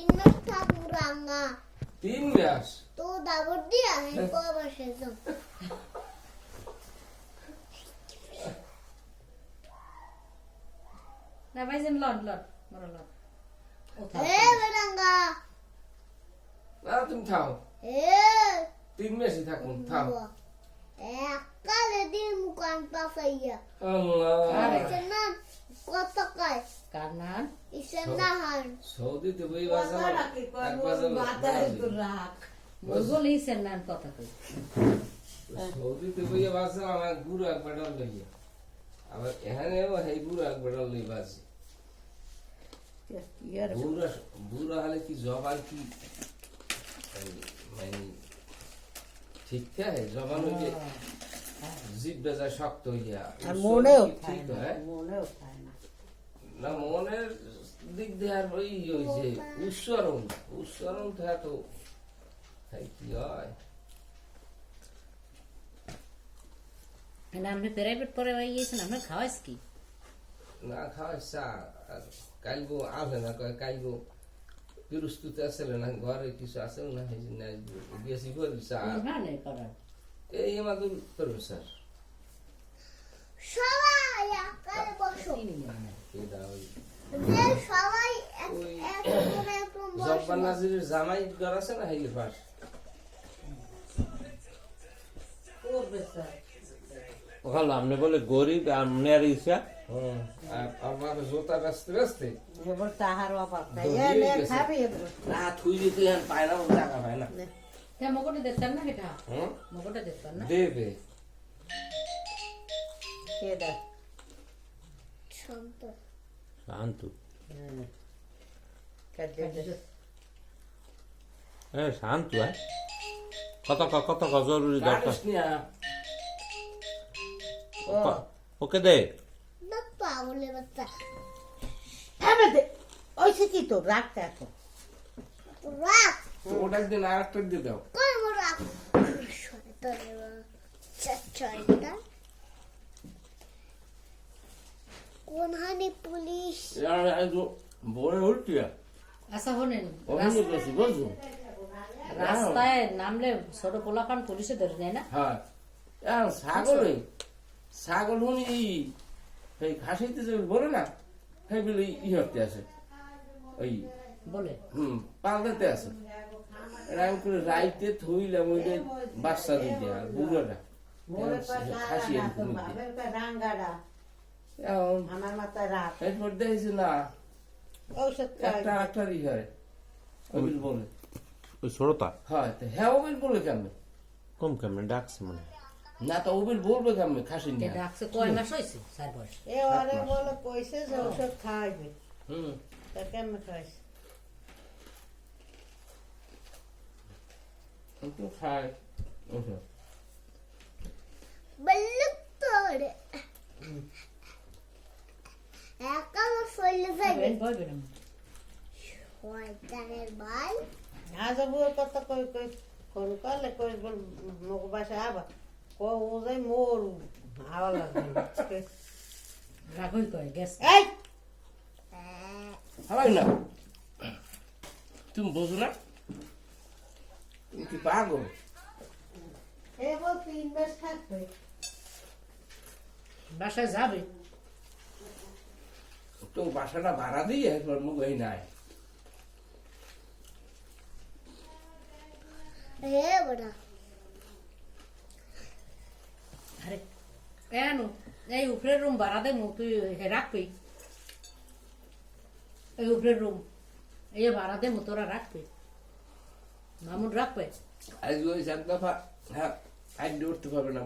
তিন মাস থাকবো রাঙা 3 মাস তো দাবর দিয়া কবে সেজো না ভাইজান লট লট বড় লট এ রাঙা না তুমি থাও এ 3 মাসই থাকুন থাও একালে দিন মুকান পাসাইয়া আল্লাহ ইসেনা কত কয় কারনান ইসেনা হান সৌদিতে বই বাজার এক বাজার বলবো লিসেন নান কথা কই সৌদিতে বই বাজার আমার গুরু এক বেটার লইয়া আবার এখানেও হেই গুরু এক বেটার লই বাজি বুড়া বুড়া হলে কি জবান কি মানে ঠিক থাকে জবান হইলে জিভ বেজা শক্ত হইয়া মনেও ঠিক থাকে হয় মনেও থাকে না না মনের দিক দিয়ে আর ওই হয়েছে উচ্চারণ থাকে তো তাই কি হয় না আপনি প্রাইভেট পরে হয়ে গিয়েছেন আপনার খাওয়াইস কি না খাওয়াই চা আর কালগো আসে না কয় কালগো প্রস্তুত আছে না ঘরে কিছু আছে না বেশি করি চা না নেই করার এই আমাদের প্রফেসর সবাই একালে বসো এটা ওই যে সবাই ওই একদম জব্বার নাজিরের জামাই ঘর আছে না হেইলে পাশ করবে স্যার ওখানে আপনি বলে গরিব আপনি আর ইচ্ছা আর আমার জোতা ব্যস্ত ব্যস্তে এবার তাহার অভাব নাই দৌড়িয়ে এনে গেছে। খাবি না থুই দিতে পায় না টাকা পায় না তে মগটা দেখতাম না এটা হুম মগটা দেখতাম না দেবে কে দেখ শান্ত শান্ত কাজে শান্ত কত জরুরি দরকার কাটিস নিয়া ওকে দে না পাগলে বাচ্চা হবে দে ওইসে কি তো রাখতে এখন রাখ ওটা একদিন আর একটা দিয়ে দাও কই মো রাখ শয়তানে চাচাইটা কোন হানি পুলিশ বড় উঠছি আচ্ছা শোনেন অভিযোগ করছি বুঝছো রাস্তায় নামলে ছোট পোলাপান পুলিশে ধরে নেয় না হ্যাঁ ছাগল শুনি এই খাসিতে যে বলে না সেই বলে ইহতে আছে ওই বলে পাল্টাতে আছে এরকম করে রাইতে থইলাম ওইটা বাচ্চা দিতে আর বুড়োটা খাসি এরকম আমার মাথায় রাত এরপর দেখেছি না ঔষধ একটা ই হয় ওবিল বলে ওই ছোটটা হয় তো হ্যাঁ ওবিল বলে কেমন কম কেমন ডাকছে মানে না তো ওবিল বলবে কেমন খাসি নিয়ে ডাকছে কয় মাস হয়েছে 4 বয়স এ অনেক বলে কইছে যে ঔষধ খাইবে হুম তা কেমন খাইছে কিন্তু খায় ওষুধ বল্লুক তোরে একালে চলে যাবে বলবে না শয়তানের বাল আজ বুড়ো কত কই কই ফোন করলে কই বল মুখ বাসা আবার ও যাই মোর হাওয়া লাগবে রাখই কয় গ্যাস এই হারাই না তুমি বোঝো না তুমি কি পাগল এ বল 3 মাস থাকবে বাসায় যাবে তো বাসাটা ভাড়া দিয়ে একবার মুখ এই নাই হে বড়া আরে কেন এই উপরের রুম ভাড়া দে তুই রাখবি এই উপরের রুম এই ভাড়া দে তোরা রাখবি মামুন রাখবে আজ ওই এক দফা হ্যাঁ আজ উঠতে পারবে না